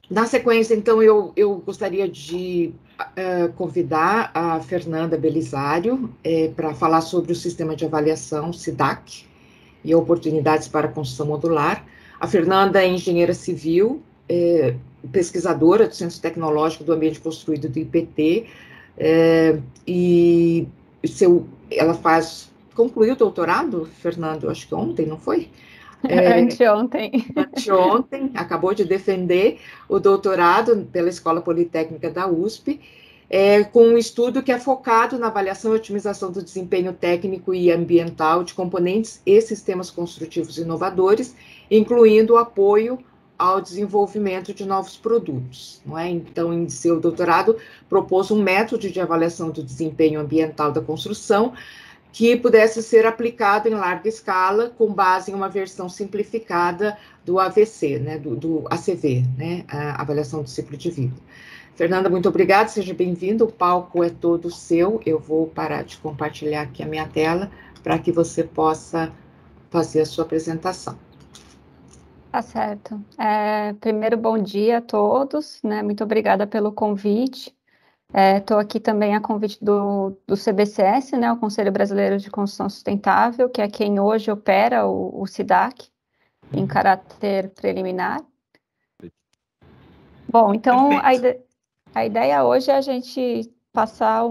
Na sequência, então, eu gostaria de convidar a Fernanda Belisário para falar sobre o sistema de avaliação SIDAC e oportunidades para a construção modular. A Fernanda é engenheira civil, pesquisadora do Centro Tecnológico do Ambiente Construído do IPT, e ela concluiu o doutorado, Fernando, acho que ontem, não foi? Anteontem. Anteontem, acabou de defender o doutorado pela Escola Politécnica da USP, com um estudo que é focado na avaliação e otimização do desempenho técnico e ambiental de componentes e sistemas construtivos inovadores, incluindo o apoio ao desenvolvimento de novos produtos, não é? Então, em seu doutorado, propôs um método de avaliação do desempenho ambiental da construção que pudesse ser aplicado em larga escala, com base em uma versão simplificada do AVC, né, do ACV, né, a avaliação do ciclo de vida. Fernanda, muito obrigada, seja bem-vinda, o palco é todo seu, eu vou parar de compartilhar aqui a minha tela, para que você possa fazer a sua apresentação. Tá certo. Primeiro, bom dia a todos, né, muito obrigada pelo convite. Estou aqui também a convite do CBCS, né, o Conselho Brasileiro de Construção Sustentável, que é quem hoje opera o SIDAC, em caráter preliminar. Bom, então a ideia hoje é a gente passar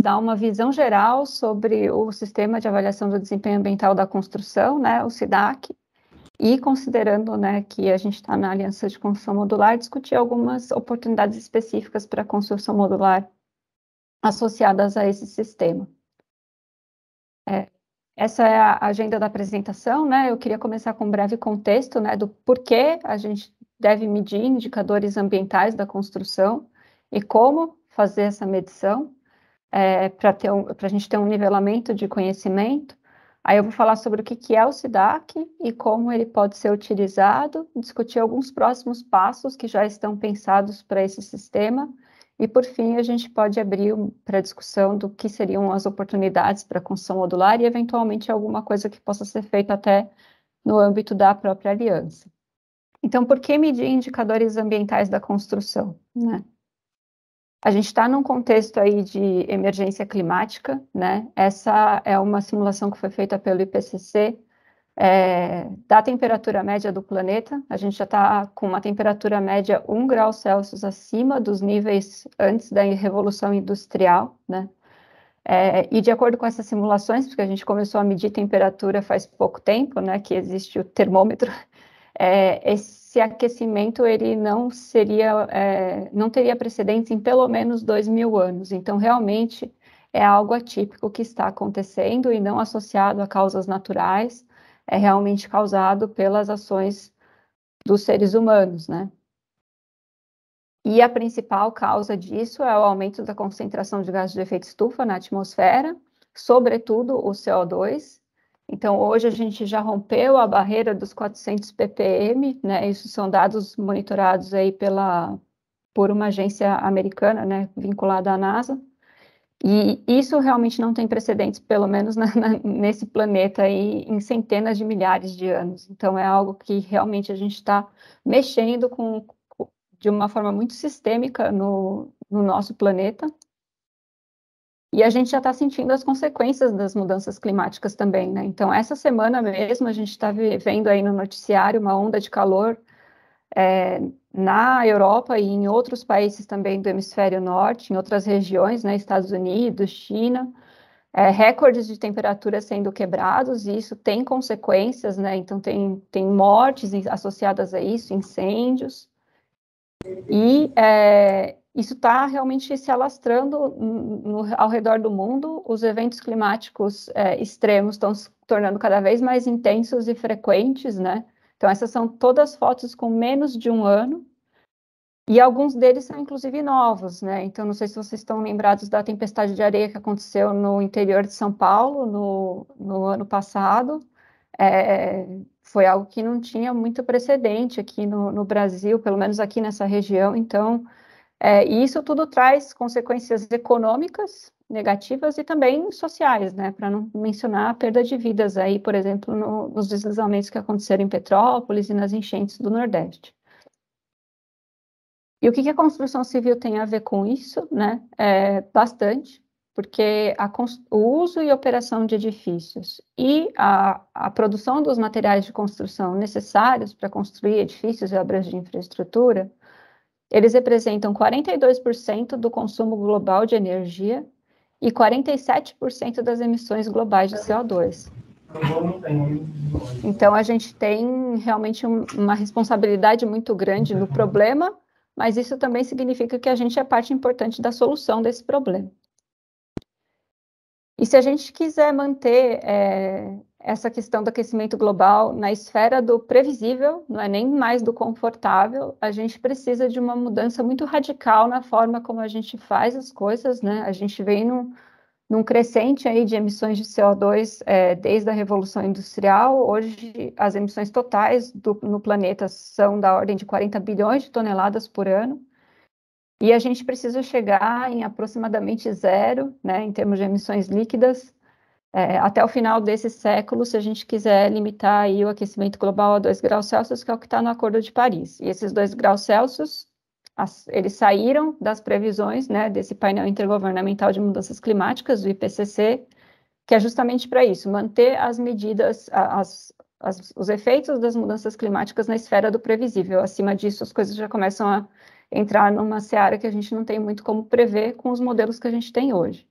dar uma visão geral sobre o Sistema de Avaliação do Desempenho Ambiental da Construção, né, o SIDAC, e considerando, né, que a gente está na Aliança de Construção Modular, discutir algumas oportunidades específicas para a construção modular associadas a esse sistema. Essa é a agenda da apresentação, né? Eu queria começar com um breve contexto, né, do porquê a gente deve medir indicadores ambientais da construção e como fazer essa medição, para a gente ter um nivelamento de conhecimento. Aí eu vou falar sobre o que é o SIDAC e como ele pode ser utilizado, discutir alguns próximos passos que já estão pensados para esse sistema, e por fim a gente pode abrir para discussão do que seriam as oportunidades para a construção modular e eventualmente alguma coisa que possa ser feita até no âmbito da própria aliança. Então, por que medir indicadores ambientais da construção, né? A gente está num contexto aí de emergência climática, né? Essa é uma simulação que foi feita pelo IPCC, da temperatura média do planeta. A gente já está com uma temperatura média 1 grau Celsius acima dos níveis antes da Revolução Industrial, né? E de acordo com essas simulações, porque a gente começou a medir temperatura faz pouco tempo, né, que existe o termômetro, esse aquecimento ele não teria precedentes em pelo menos 2.000 anos. Então, realmente, é algo atípico que está acontecendo e não associado a causas naturais, é realmente causado pelas ações dos seres humanos, né? E a principal causa disso é o aumento da concentração de gases de efeito estufa na atmosfera, sobretudo o CO2. Então, hoje a gente já rompeu a barreira dos 400 ppm, né? Isso são dados monitorados aí por uma agência americana, né, vinculada à NASA. E isso realmente não tem precedentes, pelo menos nesse planeta aí, em centenas de milhares de anos. Então, é algo que realmente a gente está mexendo de uma forma muito sistêmica no nosso planeta. E a gente já está sentindo as consequências das mudanças climáticas também, né? Então, essa semana mesmo, a gente está vendo aí no noticiário uma onda de calor na Europa e em outros países também do hemisfério norte, em outras regiões, né? Estados Unidos, China, recordes de temperatura sendo quebrados, e isso tem consequências, né? Então, tem mortes associadas a isso, incêndios. E isso está realmente se alastrando ao redor do mundo. Os eventos climáticos extremos estão se tornando cada vez mais intensos e frequentes, né? Então, essas são todas fotos com menos de 1 ano, e alguns deles são, inclusive, novos, né? Então, não sei se vocês estão lembrados da tempestade de areia que aconteceu no interior de São Paulo no ano passado. Foi algo que não tinha muito precedente aqui no Brasil, pelo menos aqui nessa região. Então, e isso tudo traz consequências econômicas negativas e também sociais, né, para não mencionar a perda de vidas aí, por exemplo, nos deslizamentos que aconteceram em Petrópolis e nas enchentes do Nordeste. E o que a construção civil tem a ver com isso, né? Bastante, porque o uso e operação de edifícios e a produção dos materiais de construção necessários para construir edifícios e obras de infraestrutura, eles representam 42% do consumo global de energia e 47% das emissões globais de CO2. Então, a gente tem realmente uma responsabilidade muito grande no problema, mas isso também significa que a gente é parte importante da solução desse problema. E se a gente quiser manter essa questão do aquecimento global na esfera do previsível, não é nem mais do confortável, a gente precisa de uma mudança muito radical na forma como a gente faz as coisas, né? A gente vem num crescente aí de emissões de CO2 desde a Revolução Industrial. Hoje, as emissões totais no planeta são da ordem de 40 bilhões de toneladas por ano, e a gente precisa chegar em aproximadamente zero, né, em termos de emissões líquidas, até o final desse século, se a gente quiser limitar aí o aquecimento global a 2 graus Celsius, que é o que está no Acordo de Paris. E esses 2 graus Celsius, eles saíram das previsões, né, desse painel intergovernamental de mudanças climáticas, do IPCC, que é justamente para isso, manter as medidas, os efeitos das mudanças climáticas na esfera do previsível. Acima disso, as coisas já começam a entrar numa seara que a gente não tem muito como prever com os modelos que a gente tem hoje.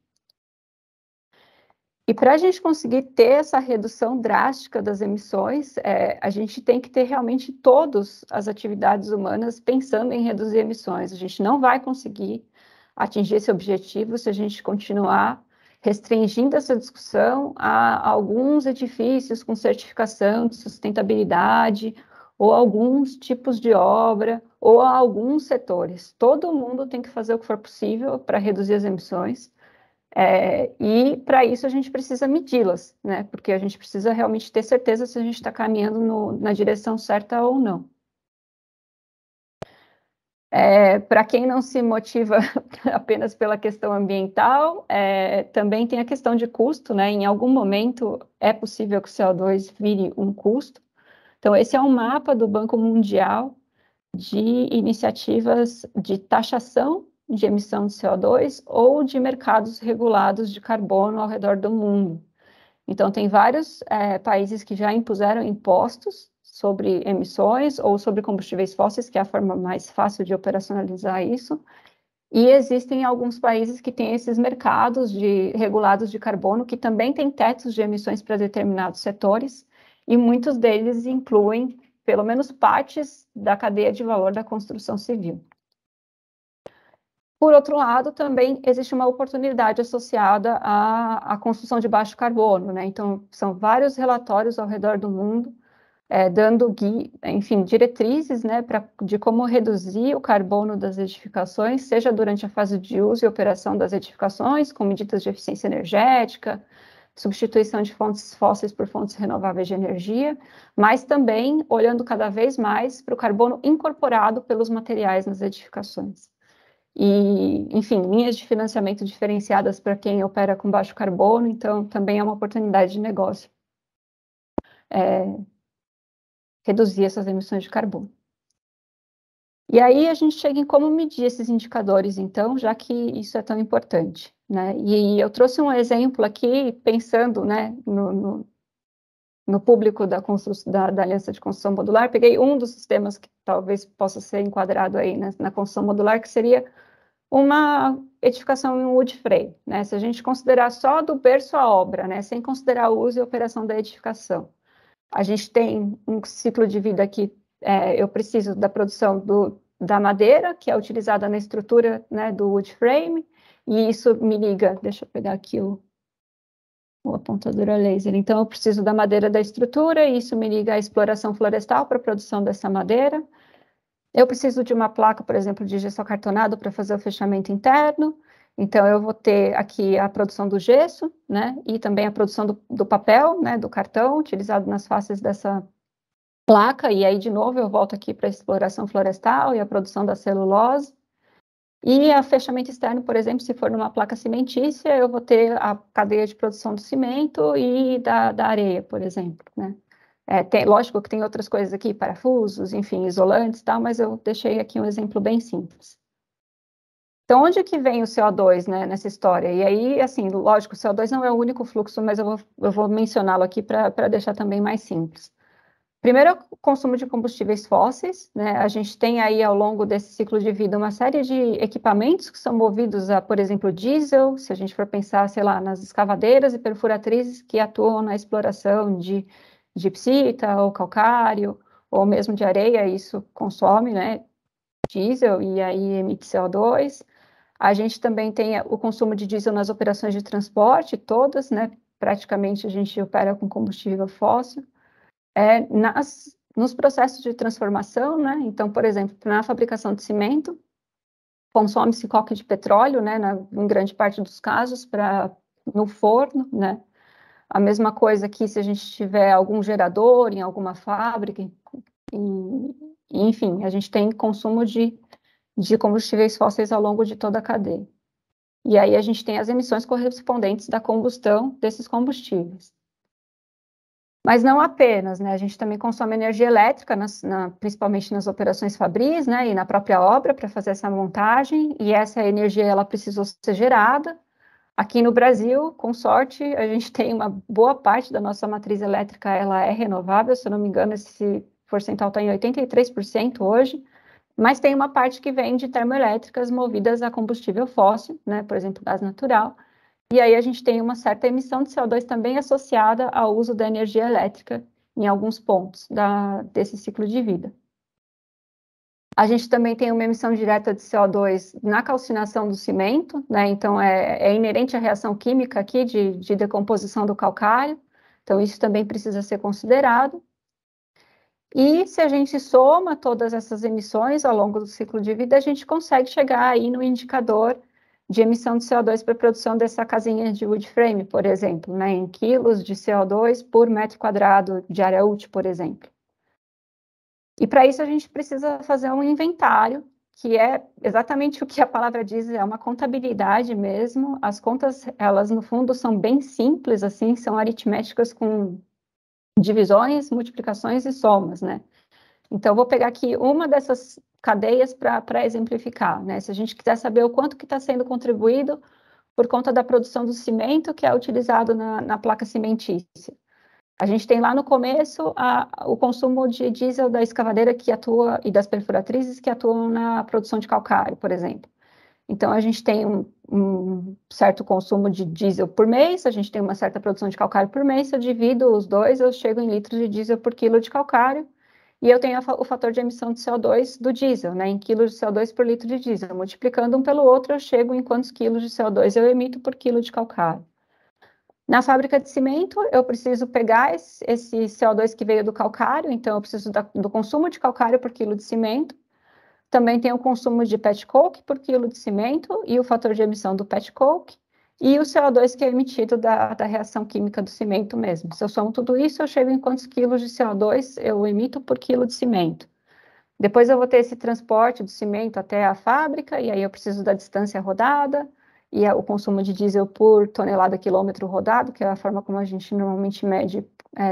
E para a gente conseguir ter essa redução drástica das emissões, a gente tem que ter realmente todas as atividades humanas pensando em reduzir emissões. A gente não vai conseguir atingir esse objetivo se a gente continuar restringindo essa discussão a alguns edifícios com certificação de sustentabilidade, ou alguns tipos de obra, ou a alguns setores. Todo mundo tem que fazer o que for possível para reduzir as emissões. E para isso a gente precisa medi-las, né? Porque a gente precisa realmente ter certeza se a gente está caminhando na direção certa ou não. Para quem não se motiva apenas pela questão ambiental, também tem a questão de custo, né? Em algum momento é possível que o CO2 vire um custo. Então, esse é um mapa do Banco Mundial de iniciativas de taxação de emissão de CO2 ou de mercados regulados de carbono ao redor do mundo. Então, tem vários países que já impuseram impostos sobre emissões ou sobre combustíveis fósseis, que é a forma mais fácil de operacionalizar isso. E existem alguns países que têm esses mercados regulados de carbono, que também têm tetos de emissões para determinados setores, e muitos deles incluem pelo menos partes da cadeia de valor da construção civil. Por outro lado, também existe uma oportunidade associada à construção de baixo carbono, né? Então, são vários relatórios ao redor do mundo, dando, enfim, diretrizes, né, de como reduzir o carbono das edificações, seja durante a fase de uso e operação das edificações, com medidas de eficiência energética, substituição de fontes fósseis por fontes renováveis de energia, mas também olhando cada vez mais para o carbono incorporado pelos materiais nas edificações. E, enfim, linhas de financiamento diferenciadas para quem opera com baixo carbono, então também é uma oportunidade de negócio reduzir essas emissões de carbono. E aí a gente chega em como medir esses indicadores, então, já que isso é tão importante, né? E eu trouxe um exemplo aqui, pensando, né, no público da Aliança de Construção Modular, peguei um dos sistemas que talvez possa ser enquadrado aí, né, na construção modular, que seria uma edificação em wood frame, né? Se a gente considerar só do berço à obra, né, sem considerar o uso e operação da edificação, a gente tem um ciclo de vida que eu preciso da produção da madeira, que é utilizada na estrutura, né, do wood frame, e isso me liga, deixa eu pegar aqui o apontador a laser. Então, eu preciso da madeira da estrutura, e isso me liga à exploração florestal para a produção dessa madeira. Eu preciso de uma placa, por exemplo, de gesso acartonado para fazer o fechamento interno. Então, eu vou ter aqui a produção do gesso, né, e também a produção do papel, né, do cartão, utilizado nas faces dessa placa. E aí, de novo, eu volto aqui para a exploração florestal e a produção da celulose. E a fechamento externo, por exemplo, se for numa placa cimentícia, eu vou ter a cadeia de produção do cimento e da areia, por exemplo, né? Lógico que tem outras coisas aqui, parafusos, enfim, isolantes e tal, mas eu deixei aqui um exemplo bem simples. Então, onde que vem o CO2, né, nessa história? E aí, assim, lógico, o CO2 não é o único fluxo, mas eu vou mencioná-lo aqui para deixar também mais simples. Primeiro é o consumo de combustíveis fósseis, né? A gente tem aí, ao longo desse ciclo de vida, uma série de equipamentos que são movidos a, por exemplo, diesel, se a gente for pensar, sei lá, nas escavadeiras e perfuratrizes que atuam na exploração de gipsita ou calcário, ou mesmo de areia, isso consome, né, diesel e aí emite CO2. A gente também tem o consumo de diesel nas operações de transporte, todas, né? Praticamente a gente opera com combustível fóssil. Nos processos de transformação, né? Então, por exemplo, na fabricação de cimento, consome-se coque de petróleo, né? Em grande parte dos casos, no forno, né? A mesma coisa que se a gente tiver algum gerador em alguma fábrica, enfim, a gente tem consumo de combustíveis fósseis ao longo de toda a cadeia. E aí a gente tem as emissões correspondentes da combustão desses combustíveis. Mas não apenas, né? A gente também consome energia elétrica, principalmente nas operações fabris, né? E na própria obra para fazer essa montagem. E essa energia ela precisou ser gerada. Aqui no Brasil, com sorte, a gente tem uma boa parte da nossa matriz elétrica, ela é renovável. Se eu não me engano, esse percentual está em 83% hoje. Mas tem uma parte que vem de termoelétricas movidas a combustível fóssil, né? Por exemplo, gás natural. E aí a gente tem uma certa emissão de CO2 também associada ao uso da energia elétrica em alguns pontos desse ciclo de vida. A gente também tem uma emissão direta de CO2 na calcinação do cimento, né? Então é inerente à reação química aqui de decomposição do calcário, então isso também precisa ser considerado. E se a gente soma todas essas emissões ao longo do ciclo de vida, a gente consegue chegar aí no indicador de emissão de CO2 para a produção dessa casinha de wood frame, por exemplo, né, em quilos de CO2 por metro quadrado de área útil, por exemplo. E para isso a gente precisa fazer um inventário, que é exatamente o que a palavra diz, é uma contabilidade mesmo. As contas, elas no fundo são bem simples, assim, são aritméticas com divisões, multiplicações e somas, né? Então, eu vou pegar aqui uma dessas cadeias para exemplificar, né? Se a gente quiser saber o quanto que está sendo contribuído por conta da produção do cimento que é utilizado na placa cimentícia. A gente tem lá no começo o consumo de diesel da escavadeira que atua e das perfuratrizes que atuam na produção de calcário, por exemplo. Então, a gente tem um certo consumo de diesel por mês, a gente tem uma certa produção de calcário por mês, se eu divido os dois, eu chego em litros de diesel por quilo de calcário, e eu tenho o fator de emissão de CO2 do diesel, né, em quilos de CO2 por litro de diesel. Multiplicando um pelo outro, eu chego em quantos quilos de CO2 eu emito por quilo de calcário. Na fábrica de cimento, eu preciso pegar esse CO2 que veio do calcário, então eu preciso do consumo de calcário por quilo de cimento. Também tem o consumo de pet coke por quilo de cimento e o fator de emissão do pet coke e o CO2 que é emitido da reação química do cimento mesmo. Se eu somo tudo isso, eu chego em quantos quilos de CO2 eu emito por quilo de cimento. Depois eu vou ter esse transporte do cimento até a fábrica, e aí eu preciso da distância rodada, e o consumo de diesel por tonelada quilômetro rodado, que é a forma como a gente normalmente mede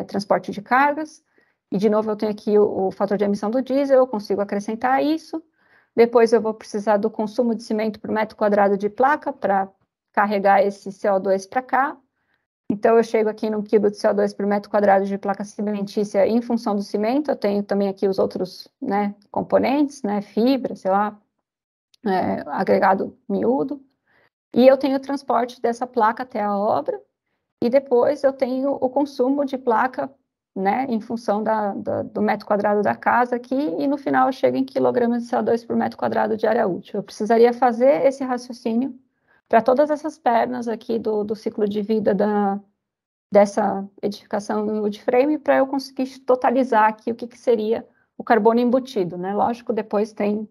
transporte de cargas. E, de novo, eu tenho aqui o fator de emissão do diesel, eu consigo acrescentar isso. Depois eu vou precisar do consumo de cimento por metro quadrado de placa para carregar esse CO2 para cá. Então, eu chego aqui num quilo de CO2 por metro quadrado de placa cimentícia em função do cimento. Eu tenho também aqui os outros, né, componentes, né, fibra, sei lá, agregado miúdo. E eu tenho o transporte dessa placa até a obra. E depois eu tenho o consumo de placa, né, em função do metro quadrado da casa aqui. E no final eu chego em quilogramas de CO2 por metro quadrado de área útil. Eu precisaria fazer esse raciocínio para todas essas pernas aqui do ciclo de vida dessa edificação no wood frame para eu conseguir totalizar aqui o que seria o carbono embutido, né? Lógico, depois tem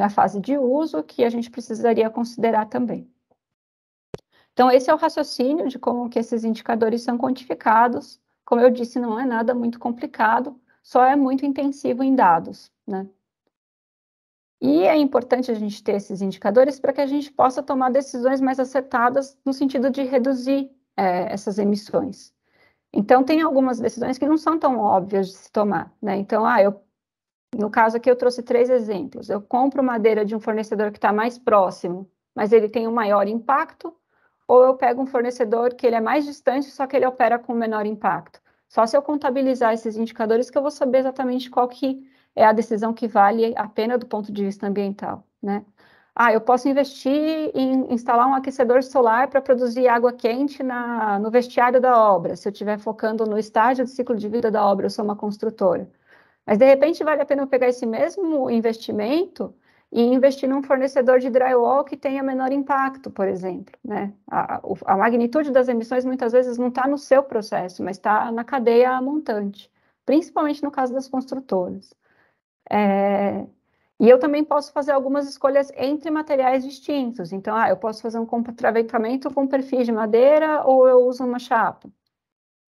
a fase de uso que a gente precisaria considerar também. Então, esse é o raciocínio de como que esses indicadores são quantificados. Como eu disse, não é nada muito complicado, só é muito intensivo em dados, né? E é importante a gente ter esses indicadores para que a gente possa tomar decisões mais acertadas no sentido de reduzir essas emissões. Então, tem algumas decisões que não são tão óbvias de se tomar, né? Então, no caso aqui eu trouxe 3 exemplos. Eu compro madeira de um fornecedor que está mais próximo, mas ele tem um maior impacto, ou eu pego um fornecedor que ele é mais distante, só que ele opera com menor impacto. Só se eu contabilizar esses indicadores que eu vou saber exatamente qual que é a decisão que vale a pena do ponto de vista ambiental, né? Eu posso investir em instalar um aquecedor solar para produzir água quente no vestiário da obra, se eu estiver focando no estágio de ciclo de vida da obra, eu sou uma construtora. Mas, de repente, vale a pena eu pegar esse mesmo investimento e investir num fornecedor de drywall que tenha menor impacto, por exemplo, né? A magnitude das emissões, muitas vezes, não está no seu processo, mas está na cadeia montante, principalmente no caso das construtoras. E eu também posso fazer algumas escolhas entre materiais distintos. Então, eu posso fazer um contraventamento com perfis de madeira ou eu uso uma chapa.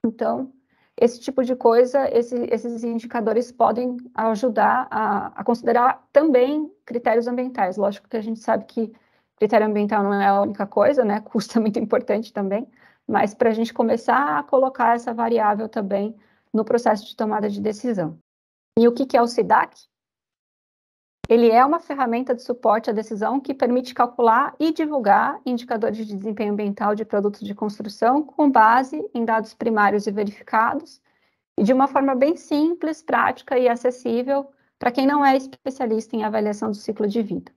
Então, esse tipo de coisa, esses indicadores podem ajudar a considerar também critérios ambientais. Lógico que a gente sabe que critério ambiental não é a única coisa, né? Custo é muito importante também, mas para a gente começar a colocar essa variável também no processo de tomada de decisão. E o que é o SIDAC? Ele é uma ferramenta de suporte à decisão que permite calcular e divulgar indicadores de desempenho ambiental de produtos de construção com base em dados primários e verificados, e de uma forma bem simples, prática e acessível para quem não é especialista em avaliação do ciclo de vida.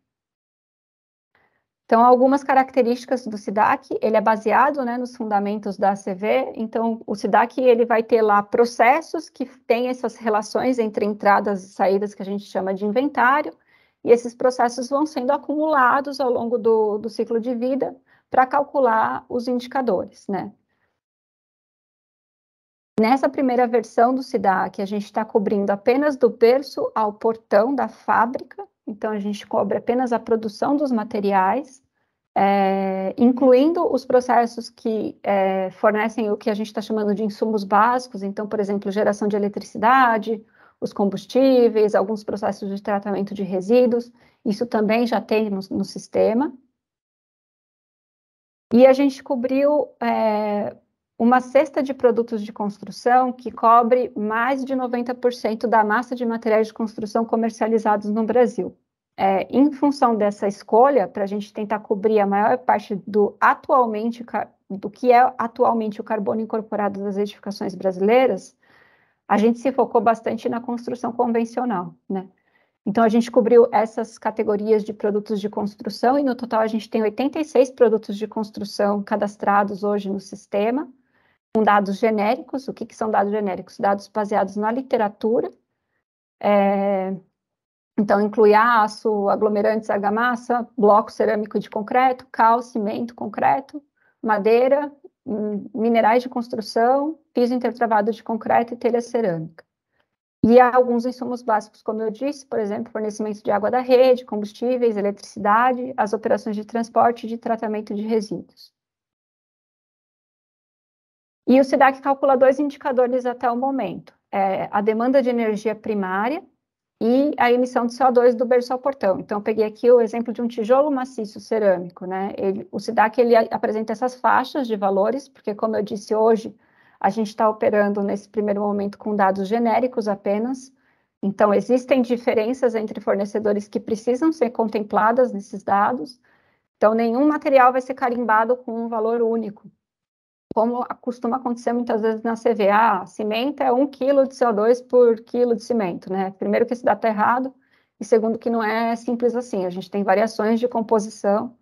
Então, algumas características do SIDAC, ele é baseado, né, nos fundamentos da ACV. Então, o SIDAC ele vai ter lá processos que têm essas relações entre entradas e saídas que a gente chama de inventário, e esses processos vão sendo acumulados ao longo do ciclo de vida para calcular os indicadores, né? Nessa primeira versão do SIDAC, a gente está cobrindo apenas do berço ao portão da fábrica, então a gente cobre apenas a produção dos materiais, incluindo os processos que fornecem o que a gente está chamando de insumos básicos, então, por exemplo, geração de eletricidade, os combustíveis, alguns processos de tratamento de resíduos, isso também já tem no sistema. E a gente cobriu uma cesta de produtos de construção que cobre mais de 90% da massa de materiais de construção comercializados no Brasil. Em função dessa escolha, para a gente tentar cobrir a maior parte do que é atualmente o carbono incorporado das edificações brasileiras, a gente se focou bastante na construção convencional, né? Então, a gente cobriu essas categorias de produtos de construção e, no total, a gente tem 86 produtos de construção cadastrados hoje no sistema, com dados genéricos. O que são dados genéricos? Dados baseados na literatura. Então, inclui aço, aglomerantes, argamassa, bloco cerâmico de concreto, cal, cimento, concreto, madeira, minerais de construção, piso intertravado de concreto e telha cerâmica. E há alguns insumos básicos, como eu disse, por exemplo, fornecimento de água da rede, combustíveis, eletricidade, as operações de transporte e de tratamento de resíduos. E o SIDAC calcula 2 indicadores até o momento, a demanda de energia primária e a emissão de CO2 do berço ao portão. Então, eu peguei aqui o exemplo de um tijolo maciço cerâmico, né? O SIDAC, ele apresenta essas faixas de valores, porque, como eu disse hoje, a gente está operando nesse primeiro momento com dados genéricos apenas, então existem diferenças entre fornecedores que precisam ser contempladas nesses dados, então nenhum material vai ser carimbado com um valor único, como costuma acontecer muitas vezes na CVA, cimento é 1 kg de CO2 por quilo de cimento, né? Primeiro que esse dado está errado, e segundo que não é simples assim, a gente tem variações de composição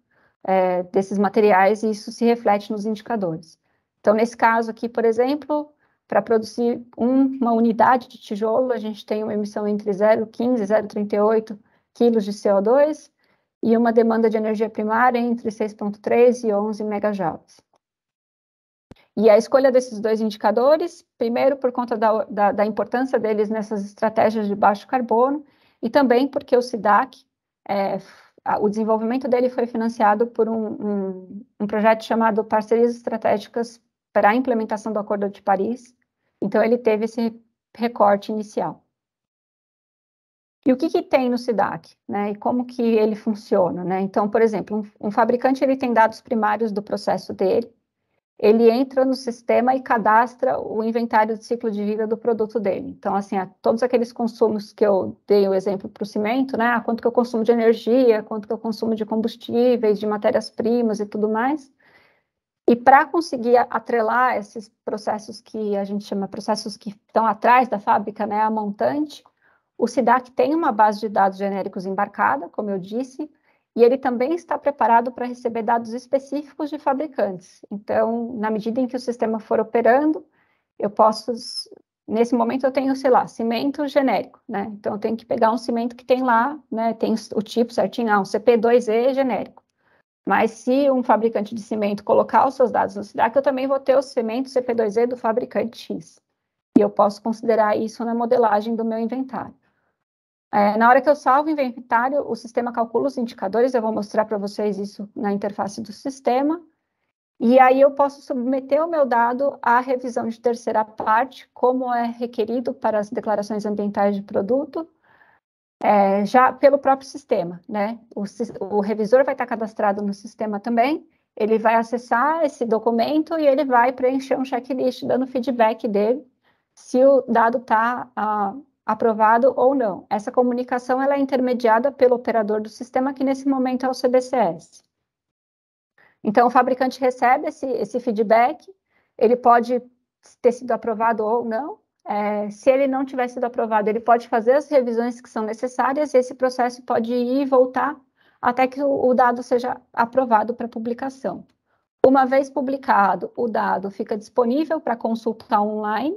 desses materiais e isso se reflete nos indicadores. Então, nesse caso aqui, por exemplo, para produzir uma unidade de tijolo, a gente tem uma emissão entre 0,15 e 0,38 quilos de CO2 e uma demanda de energia primária entre 6,3 e 11 megajoules. E a escolha desses 2 indicadores, primeiro por conta da importância deles nessas estratégias de baixo carbono, e também porque o SIDAC, o desenvolvimento dele foi financiado por um projeto chamado Parcerias Estratégicas para a Implementação do Acordo de Paris, então ele teve esse recorte inicial. E o que tem no SIDAC, né? E como que ele funciona, né? Então, por exemplo, um fabricante ele tem dados primários do processo dele, ele entra no sistema e cadastra o inventário de ciclo de vida do produto dele. Então, assim, todos aqueles consumos que eu dei o exemplo para o cimento, né? Quanto que eu consumo de energia, quanto que eu consumo de combustíveis, de matérias-primas e tudo mais. E para conseguir atrelar esses processos que a gente chama processos que estão atrás da fábrica, né, a montante, o SIDAC tem uma base de dados genéricos embarcada, como eu disse, e ele também está preparado para receber dados específicos de fabricantes. Então, na medida em que o sistema for operando, eu posso, nesse momento eu tenho, sei lá, cimento genérico, né? Então, eu tenho que pegar um cimento que tem lá, né, tem o tipo certinho, um CP2E genérico. Mas se um fabricante de cimento colocar os seus dados no SIDAC, eu também vou ter o cimento CP2E do fabricante X. E eu posso considerar isso na modelagem do meu inventário. Na hora que eu salvo o inventário, o sistema calcula os indicadores, eu vou mostrar para vocês isso na interface do sistema, e aí eu posso submeter o meu dado à revisão de terceira parte, como é requerido para as declarações ambientais de produto, já pelo próprio sistema, né? O revisor vai estar cadastrado no sistema também, ele vai acessar esse documento e ele vai preencher um checklist dando feedback dele, se o dado está aprovado ou não. Essa comunicação ela é intermediada pelo operador do sistema, que nesse momento é o CBCS. Então, o fabricante recebe esse feedback, ele pode ter sido aprovado ou não. Se ele não tiver sido aprovado, ele pode fazer as revisões que são necessárias, e esse processo pode ir e voltar até que o dado seja aprovado para publicação. Uma vez publicado, o dado fica disponível para consulta online.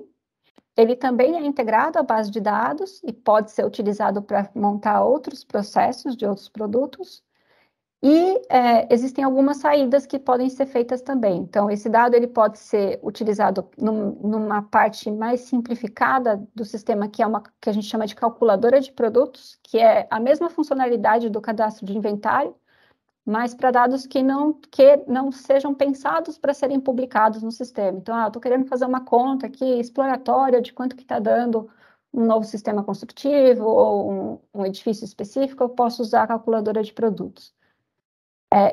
Ele também é integrado à base de dados e pode ser utilizado para montar outros processos de outros produtos. E existem algumas saídas que podem ser feitas também. Então, esse dado ele pode ser utilizado numa parte mais simplificada do sistema, que é que a gente chama de calculadora de produtos, que é a mesma funcionalidade do cadastro de inventário, mas para dados que não sejam pensados para serem publicados no sistema. Então, eu estou querendo fazer uma conta aqui exploratória de quanto que está dando um novo sistema construtivo ou um edifício específico, eu posso usar a calculadora de produtos.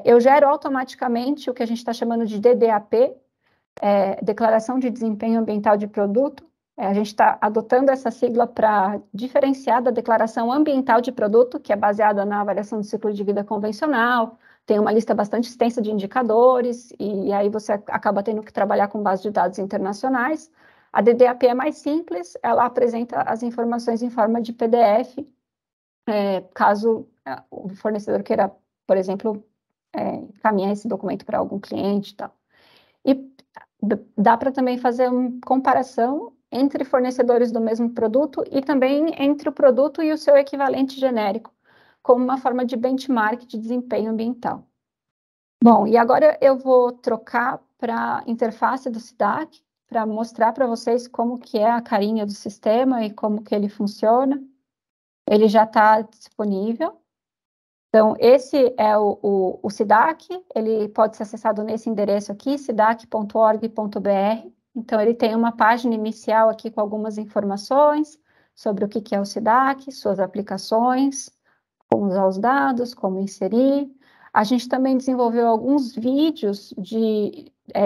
Eu gero automaticamente o que a gente está chamando de DDAP, Declaração de Desempenho Ambiental de Produto. A gente está adotando essa sigla para diferenciar da Declaração Ambiental de Produto, que é baseada na avaliação do ciclo de vida convencional, tem uma lista bastante extensa de indicadores, e aí você acaba tendo que trabalhar com base de dados internacionais. A DDAP é mais simples, ela apresenta as informações em forma de PDF, caso o fornecedor queira, por exemplo, encaminhar esse documento para algum cliente e tal. E dá para também fazer uma comparação entre fornecedores do mesmo produto e também entre o produto e o seu equivalente genérico, como uma forma de benchmark de desempenho ambiental. Bom, e agora eu vou trocar para a interface do SIDAC, para mostrar para vocês como que é a carinha do sistema e como que ele funciona. Ele já está disponível. Então, esse é o SIDAC, ele pode ser acessado nesse endereço aqui, sidac.org.br. Então, ele tem uma página inicial aqui com algumas informações sobre o que é o SIDAC, suas aplicações, como usar os dados, como inserir. A gente também desenvolveu alguns vídeos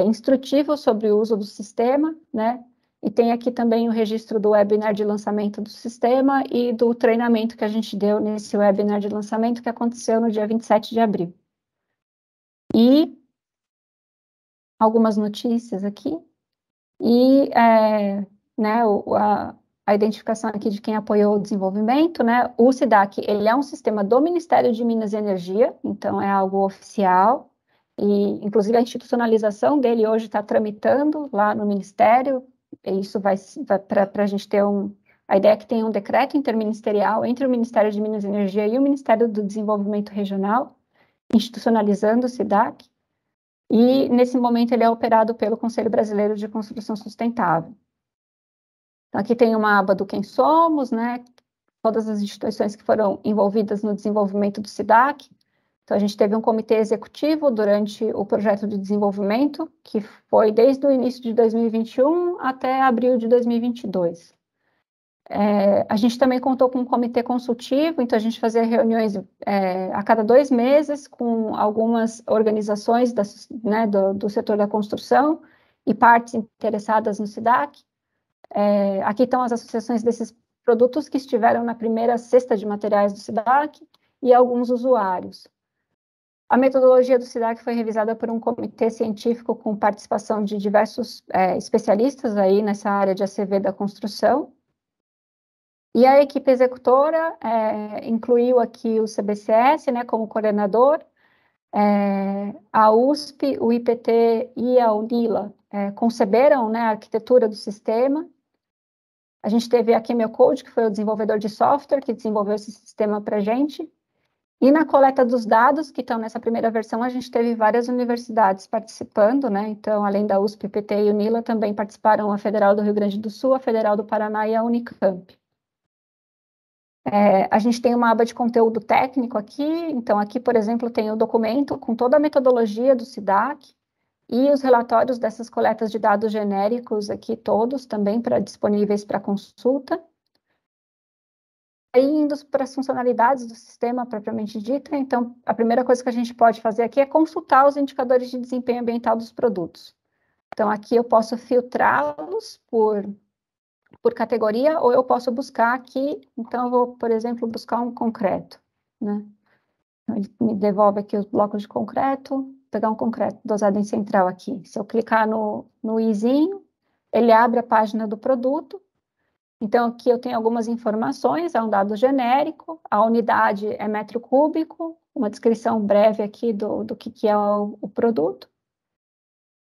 instrutivos sobre o uso do sistema, né? E tem aqui também o registro do webinar de lançamento do sistema e do treinamento que a gente deu nesse webinar de lançamento que aconteceu no dia 27 de abril. E algumas notícias aqui. E né, a identificação aqui de quem apoiou o desenvolvimento, né? O SIDAC, ele é um sistema do Ministério de Minas e Energia, então é algo oficial. E, inclusive, a institucionalização dele hoje está tramitando lá no Ministério. Isso vai para a gente ter a ideia é que tem um decreto interministerial entre o Ministério de Minas e Energia e o Ministério do Desenvolvimento Regional, institucionalizando o SIDAC, e nesse momento ele é operado pelo Conselho Brasileiro de Construção Sustentável. Então, aqui tem uma aba do Quem Somos, né? Todas as instituições que foram envolvidas no desenvolvimento do SIDAC. Então, a gente teve um comitê executivo durante o projeto de desenvolvimento, que foi desde o início de 2021 até abril de 2022. A gente também contou com um comitê consultivo, então a gente fazia reuniões a cada 2 meses com algumas organizações né, do setor da construção e partes interessadas no SIDAC. Aqui estão as associações desses produtos que estiveram na primeira cesta de materiais do SIDAC e alguns usuários. A metodologia do SIDAC foi revisada por um comitê científico com participação de diversos especialistas aí nessa área de ACV da construção. E a equipe executora incluiu aqui o CBCS, né, como coordenador, a USP, o IPT e a UNILA conceberam, né, a arquitetura do sistema. A gente teve a Chemical Code, que foi o desenvolvedor de software, que desenvolveu esse sistema para a gente. E na coleta dos dados, que estão nessa primeira versão, a gente teve várias universidades participando, né? Então, além da USP, IPT e UNILA, também participaram a Federal do Rio Grande do Sul, a Federal do Paraná e a Unicamp. A gente tem uma aba de conteúdo técnico aqui, então aqui, por exemplo, tem o documento com toda a metodologia do SIDAC e os relatórios dessas coletas de dados genéricos aqui todos também disponíveis para consulta. Aí, indo para as funcionalidades do sistema propriamente dita, então, a primeira coisa que a gente pode fazer aqui é consultar os indicadores de desempenho ambiental dos produtos. Então, aqui eu posso filtrá-los por categoria, ou eu posso buscar aqui, então eu vou, por exemplo, buscar um concreto, né? Ele me devolve aqui os blocos de concreto, pegar um concreto dosado em central aqui. Se eu clicar no izinho, ele abre a página do produto. Então, aqui eu tenho algumas informações, é um dado genérico, a unidade é metro cúbico, uma descrição breve aqui do que é o produto.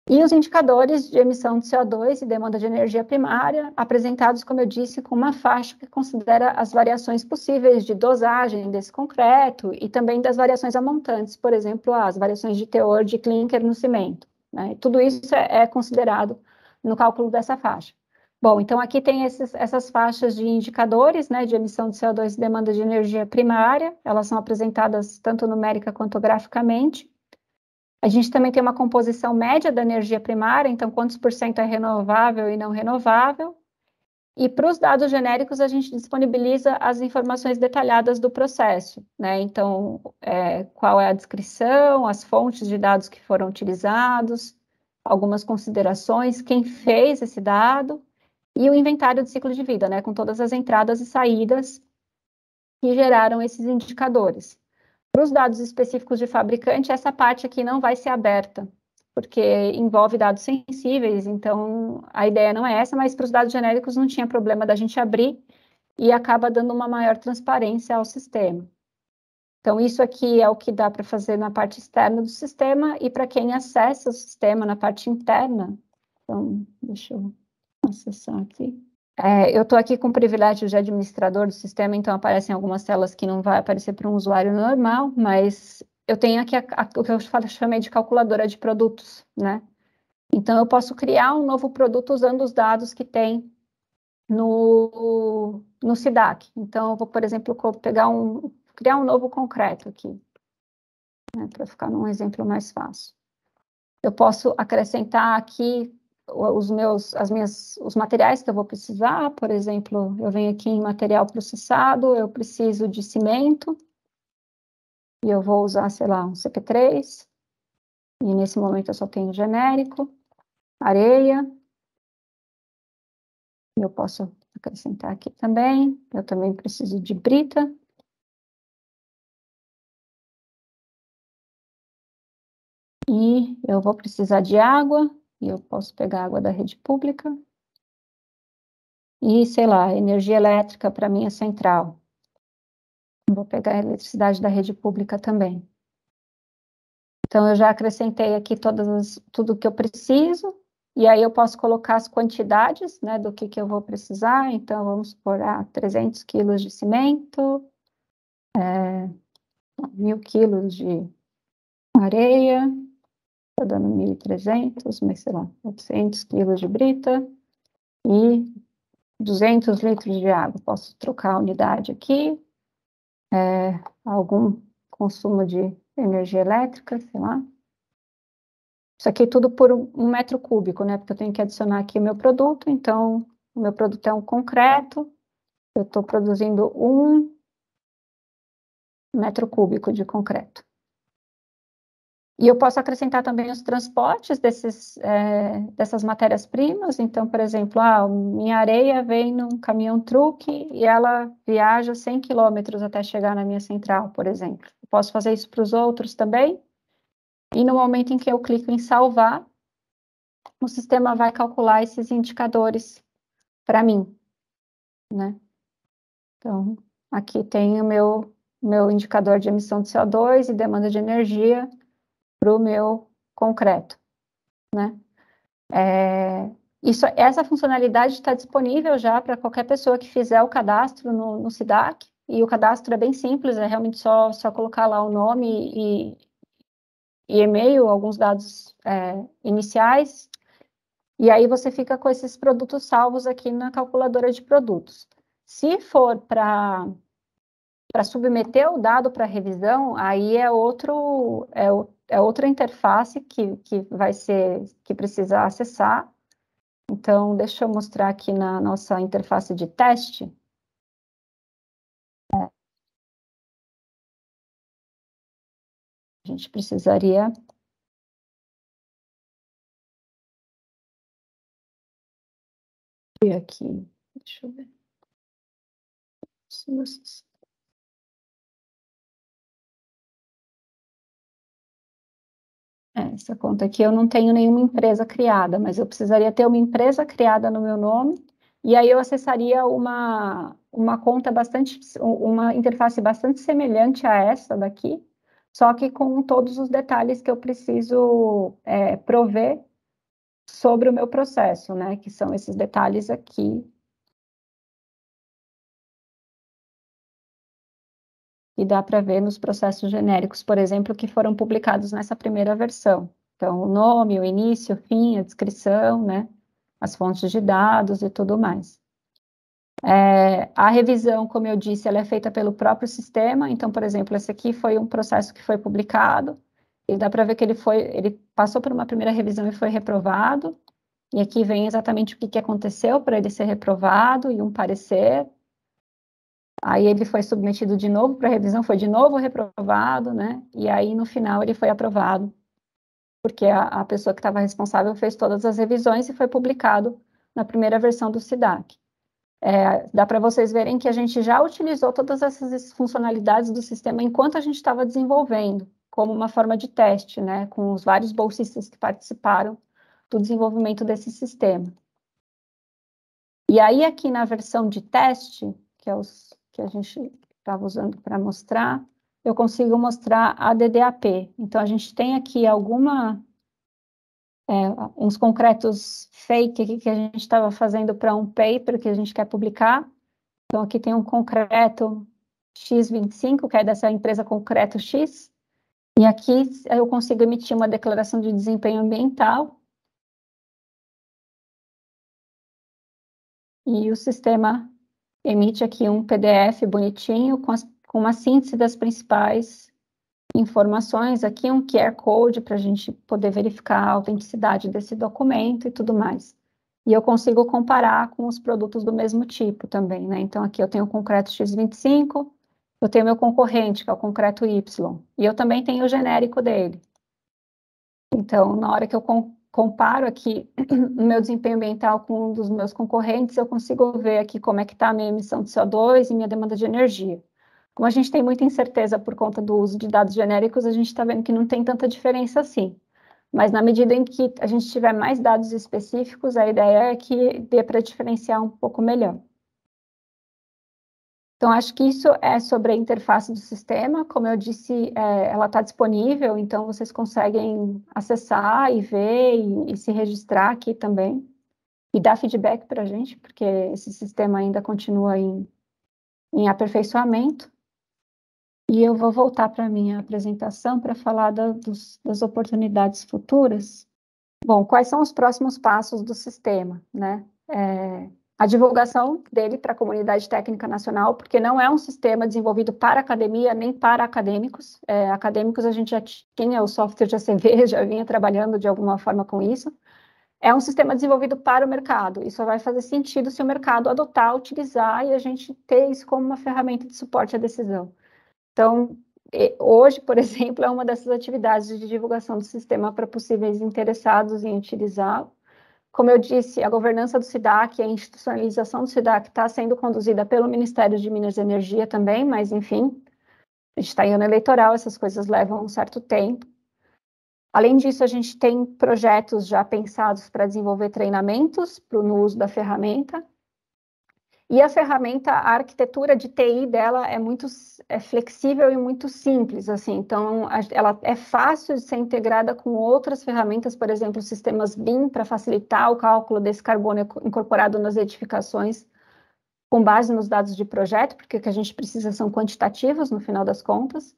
E os indicadores de emissão de CO2 e demanda de energia primária, apresentados, como eu disse, com uma faixa que considera as variações possíveis de dosagem desse concreto e também das variações amontantes, por exemplo, as variações de teor de clinker no cimento, né? Tudo isso é considerado no cálculo dessa faixa. Bom, então aqui tem essas faixas de indicadores, né, de emissão de CO2 e demanda de energia primária, elas são apresentadas tanto numérica quanto graficamente. A gente também tem uma composição média da energia primária, então quantos por cento é renovável e não renovável. E para os dados genéricos, a gente disponibiliza as informações detalhadas do processo, né? Então, qual é a descrição, as fontes de dados que foram utilizados, algumas considerações, quem fez esse dado, e o inventário de ciclo de vida, né? Com todas as entradas e saídas que geraram esses indicadores. Para os dados específicos de fabricante, essa parte aqui não vai ser aberta, porque envolve dados sensíveis, então a ideia não é essa, mas para os dados genéricos não tinha problema da gente abrir e acaba dando uma maior transparência ao sistema. Então, isso aqui é o que dá para fazer na parte externa do sistema, e para quem acessa o sistema na parte interna, então, deixa eu acessar aqui. Eu estou aqui com o privilégio de administrador do sistema, então aparecem algumas telas que não vai aparecer para um usuário normal, mas eu tenho aqui o que eu chamei de calculadora de produtos, né? Então, eu posso criar um novo produto usando os dados que tem no SIDAC. Então, eu vou, por exemplo, criar um novo concreto aqui, né, para ficar num exemplo mais fácil. Eu posso acrescentar aqui os materiais que eu vou precisar, por exemplo, eu venho aqui em material processado, eu preciso de cimento, e eu vou usar, sei lá, um CP3, e nesse momento eu só tenho genérico, areia, eu posso acrescentar aqui também, eu também preciso de brita, e eu vou precisar de água, e eu posso pegar água da rede pública, e, sei lá, energia elétrica para minha central. Vou pegar a eletricidade da rede pública também. Então, eu já acrescentei aqui tudo que eu preciso, e aí eu posso colocar as quantidades, né, do que eu vou precisar. Então, vamos supor, 300 quilos de cimento, 1.000 quilos de areia, está dando 1.300, mas sei lá, 800 quilos de brita e 200 litros de água. Posso trocar a unidade aqui, algum consumo de energia elétrica, sei lá. Isso aqui tudo por 1 metro cúbico, né? Porque eu tenho que adicionar aqui o meu produto, então o meu produto é um concreto, eu estou produzindo 1 metro cúbico de concreto. E eu posso acrescentar também os transportes dessas matérias-primas. Então, por exemplo, minha areia vem num caminhão-truque e ela viaja 100 quilômetros até chegar na minha central, por exemplo. Eu posso fazer isso para os outros também. E no momento em que eu clico em salvar, o sistema vai calcular esses indicadores para mim, né? Então, aqui tem o meu indicador de emissão de CO2 e demanda de energia para o meu concreto, né? Essa funcionalidade está disponível já para qualquer pessoa que fizer o cadastro no SIDAC, e o cadastro é bem simples, é realmente só colocar lá o nome e e-mail, alguns dados iniciais, e aí você fica com esses produtos salvos aqui na calculadora de produtos. Se for para submeter o dado para revisão, aí é outra interface que precisa acessar. Então, deixa eu mostrar aqui na nossa interface de teste. A gente precisaria... ver aqui, deixa eu ver. Essa conta aqui eu não tenho nenhuma empresa criada, mas eu precisaria ter uma empresa criada no meu nome, e aí eu acessaria uma conta uma interface bastante semelhante a essa daqui, só que com todos os detalhes que eu preciso prover sobre o meu processo, né? Que são esses detalhes aqui. E dá para ver nos processos genéricos, por exemplo, que foram publicados nessa primeira versão. Então, o nome, o início, o fim, a descrição, né? As fontes de dados e tudo mais. A revisão, como eu disse, ela é feita pelo próprio sistema. Então, por exemplo, esse aqui foi um processo que foi publicado, e dá para ver que ele passou por uma primeira revisão e foi reprovado. E aqui vem exatamente o que aconteceu para ele ser reprovado e um parecer. Aí ele foi submetido de novo para revisão, foi de novo reprovado, né? E aí no final ele foi aprovado, porque a pessoa que estava responsável fez todas as revisões e foi publicado na primeira versão do SIDAC. Dá para vocês verem que a gente já utilizou todas essas funcionalidades do sistema enquanto a gente estava desenvolvendo, como uma forma de teste, né? Com os vários bolsistas que participaram do desenvolvimento desse sistema. E aí aqui na versão de teste, que é os que a gente estava usando para mostrar, eu consigo mostrar a DDAP. Então, a gente tem aqui uns concretos fake aqui que a gente estava fazendo para um paper que a gente quer publicar. Então, aqui tem um concreto X25, que é dessa empresa Concreto X, e aqui eu consigo emitir uma declaração de desempenho ambiental, e o sistema emite aqui um PDF bonitinho com uma síntese das principais informações, aqui um QR Code para a gente poder verificar a autenticidade desse documento e tudo mais. E eu consigo comparar com os produtos do mesmo tipo também, né? Então, aqui eu tenho o concreto X25, eu tenho meu concorrente, que é o concreto Y, e eu também tenho o genérico dele. Então, na hora que eu comparo aqui o meu desempenho ambiental com um dos meus concorrentes, eu consigo ver aqui como é que está a minha emissão de CO2 e minha demanda de energia. Como a gente tem muita incerteza por conta do uso de dados genéricos, a gente está vendo que não tem tanta diferença assim. Mas na medida em que a gente tiver mais dados específicos, a ideia é que dê para diferenciar um pouco melhor. Então, acho que isso é sobre a interface do sistema. Como eu disse, ela está disponível, então vocês conseguem acessar e ver e se registrar aqui também. E dar feedback para a gente, porque esse sistema ainda continua em aperfeiçoamento. E eu vou voltar para a minha apresentação para falar das oportunidades futuras. Bom, quais são os próximos passos do sistema, né? A divulgação dele para a comunidade técnica nacional, porque não é um sistema desenvolvido para academia, nem para acadêmicos. Acadêmicos, a gente já tinha o software de ACV, já vinha trabalhando de alguma forma com isso, é um sistema desenvolvido para o mercado. Isso vai fazer sentido se o mercado adotar, utilizar e a gente ter isso como uma ferramenta de suporte à decisão. Então, hoje, por exemplo, é uma dessas atividades de divulgação do sistema para possíveis interessados em utilizá-lo. Como eu disse, a governança do SIDAC, a institucionalização do SIDAC está sendo conduzida pelo Ministério de Minas e Energia também, mas, enfim, a gente está em ano eleitoral, essas coisas levam um certo tempo. Além disso, a gente tem projetos já pensados para desenvolver treinamentos no uso da ferramenta. E a ferramenta, a arquitetura de TI dela é flexível e muito simples, assim. Então, ela é fácil de ser integrada com outras ferramentas, por exemplo, sistemas BIM, para facilitar o cálculo desse carbono incorporado nas edificações, com base nos dados de projeto, porque o que a gente precisa são quantitativos, no final das contas.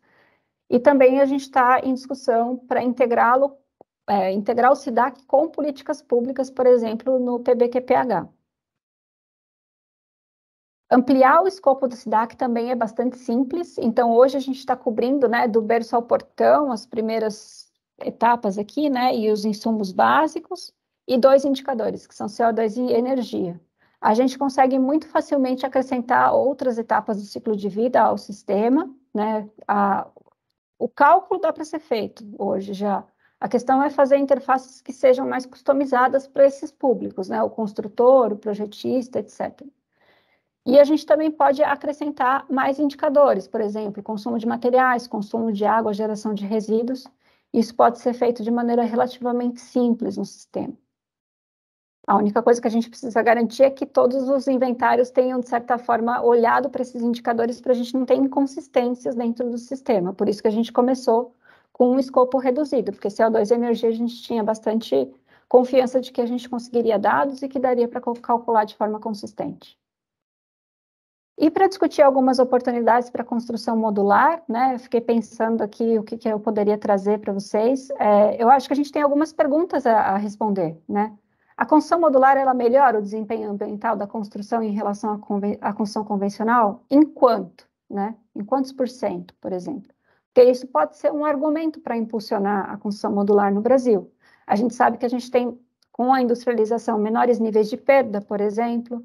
E também a gente está em discussão para integrar o SIDAC com políticas públicas, por exemplo, no PBQPH. Ampliar o escopo do SIDAC também é bastante simples, então hoje a gente está cobrindo, né, do berço ao portão, as primeiras etapas aqui, né, e os insumos básicos, e 2 indicadores, que são CO2 e energia. A gente consegue muito facilmente acrescentar outras etapas do ciclo de vida ao sistema, né, o cálculo dá para ser feito hoje já. A questão é fazer interfaces que sejam mais customizadas para esses públicos, né, o construtor, o projetista, etc. E a gente também pode acrescentar mais indicadores, por exemplo, consumo de materiais, consumo de água, geração de resíduos. Isso pode ser feito de maneira relativamente simples no sistema. A única coisa que a gente precisa garantir é que todos os inventários tenham, de certa forma, olhado para esses indicadores para a gente não ter inconsistências dentro do sistema. Por isso que a gente começou com um escopo reduzido, porque CO2 e energia a gente tinha bastante confiança de que a gente conseguiria dados e que daria para calcular de forma consistente. E para discutir algumas oportunidades para construção modular, né, eu fiquei pensando aqui o que eu poderia trazer para vocês. Eu acho que a gente tem algumas perguntas a responder, né? A construção modular, ela melhora o desempenho ambiental da construção em relação à construção convencional? Em quanto, né? Em quantos por cento, por exemplo? Porque isso pode ser um argumento para impulsionar a construção modular no Brasil. A gente sabe que a gente tem, com a industrialização, menores níveis de perda, por exemplo.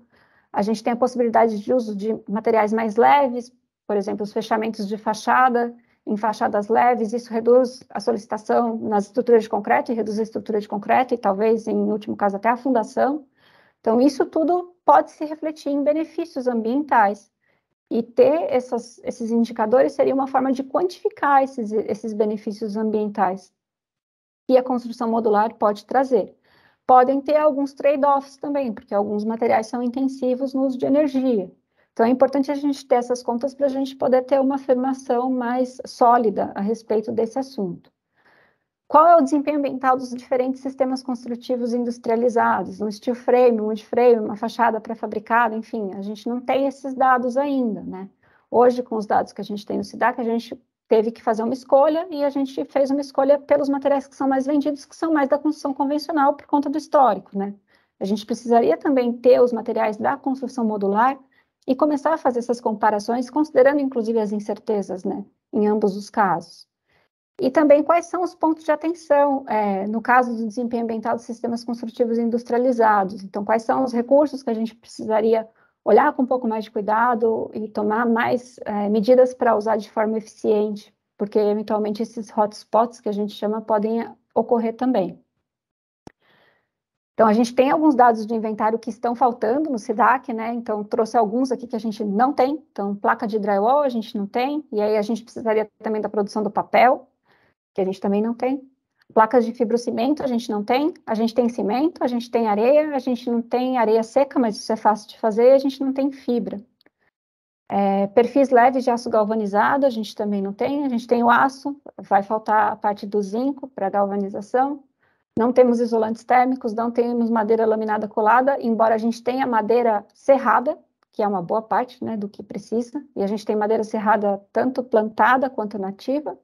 A gente tem a possibilidade de uso de materiais mais leves, por exemplo, os fechamentos de fachada, em fachadas leves, isso reduz a solicitação nas estruturas de concreto e reduz a estrutura de concreto e talvez, em último caso, até a fundação. Então, isso tudo pode se refletir em benefícios ambientais. E ter esses indicadores seria uma forma de quantificar esses benefícios ambientais que a construção modular pode trazer. Podem ter alguns trade-offs também, porque alguns materiais são intensivos no uso de energia. Então, é importante a gente ter essas contas para a gente poder ter uma afirmação mais sólida a respeito desse assunto. Qual é o desempenho ambiental dos diferentes sistemas construtivos industrializados? Um steel frame, um wood frame, uma fachada pré-fabricada, enfim, a gente não tem esses dados ainda, né? Hoje, com os dados que a gente tem no SIDAC, a gente teve que fazer uma escolha e a gente fez uma escolha pelos materiais que são mais vendidos, que são mais da construção convencional por conta do histórico, né? A gente precisaria também ter os materiais da construção modular e começar a fazer essas comparações, considerando inclusive as incertezas, né, em ambos os casos. E também quais são os pontos de atenção, no caso do desempenho ambiental dos sistemas construtivos industrializados. Então, quais são os recursos que a gente precisaria olhar com um pouco mais de cuidado e tomar mais medidas para usar de forma eficiente, porque eventualmente esses hotspots que a gente chama podem ocorrer também. Então, a gente tem alguns dados de inventário que estão faltando no SIDAC, né? Então, trouxe alguns aqui que a gente não tem. Então, placa de drywall a gente não tem, e aí a gente precisaria também da produção do papel, que a gente também não tem. Placas de fibrocimento a gente não tem. A gente tem cimento, a gente tem areia, a gente não tem areia seca, mas isso é fácil de fazer, a gente não tem fibra. Perfis leves de aço galvanizado a gente também não tem. A gente tem o aço, vai faltar a parte do zinco para galvanização. Não temos isolantes térmicos, não temos madeira laminada colada, embora a gente tenha madeira serrada, que é uma boa parte, né, do que precisa, e a gente tem madeira serrada tanto plantada quanto nativa.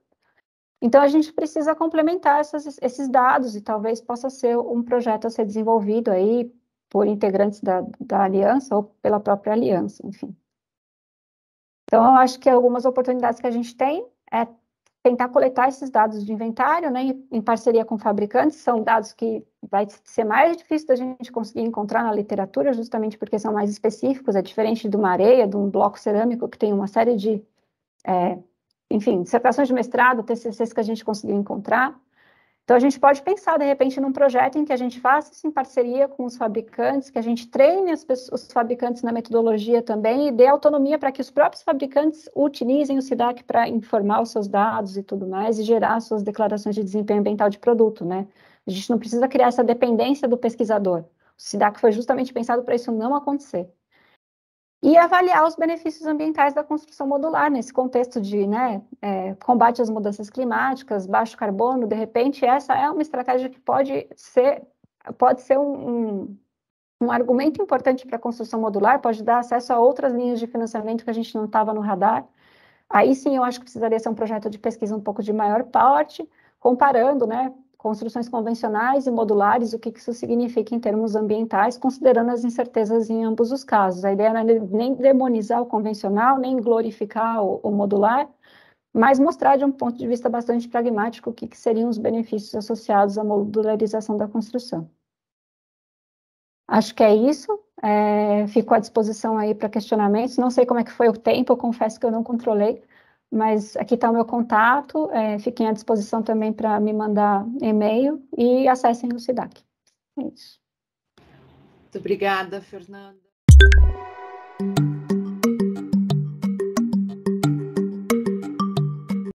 Então, a gente precisa complementar esses dados e talvez possa ser um projeto a ser desenvolvido aí por integrantes da aliança ou pela própria aliança, enfim. Então, eu acho que algumas oportunidades que a gente tem é tentar coletar esses dados de inventário, né, em parceria com fabricantes. São dados que vai ser mais difícil da gente conseguir encontrar na literatura, justamente porque são mais específicos, é diferente de uma areia, de um bloco cerâmico, que tem uma série de, enfim, dissertações de mestrado, TCCs que a gente conseguiu encontrar. Então, a gente pode pensar, de repente, num projeto em que a gente faça isso em parceria com os fabricantes, que a gente treine os fabricantes na metodologia também e dê autonomia para que os próprios fabricantes utilizem o SIDAC para informar os seus dados e tudo mais e gerar suas declarações de desempenho ambiental de produto, né? A gente não precisa criar essa dependência do pesquisador. O SIDAC foi justamente pensado para isso não acontecer. E avaliar os benefícios ambientais da construção modular, nesse contexto de, né, combate às mudanças climáticas, baixo carbono. De repente, essa é uma estratégia que pode ser um argumento importante para a construção modular, pode dar acesso a outras linhas de financiamento que a gente não estava no radar. Aí sim, eu acho que precisaria ser um projeto de pesquisa um pouco de maior porte, comparando, né, construções convencionais e modulares, o que isso significa em termos ambientais, considerando as incertezas em ambos os casos. A ideia não é nem demonizar o convencional, nem glorificar o modular, mas mostrar de um ponto de vista bastante pragmático o que seriam os benefícios associados à modularização da construção. Acho que é isso. Fico à disposição aí para questionamentos. Não sei como é que foi o tempo, eu confesso que eu não controlei, mas aqui está o meu contato. Fiquem à disposição também para me mandar e-mail e acessem o SIDAC. É isso. Muito obrigada, Fernanda.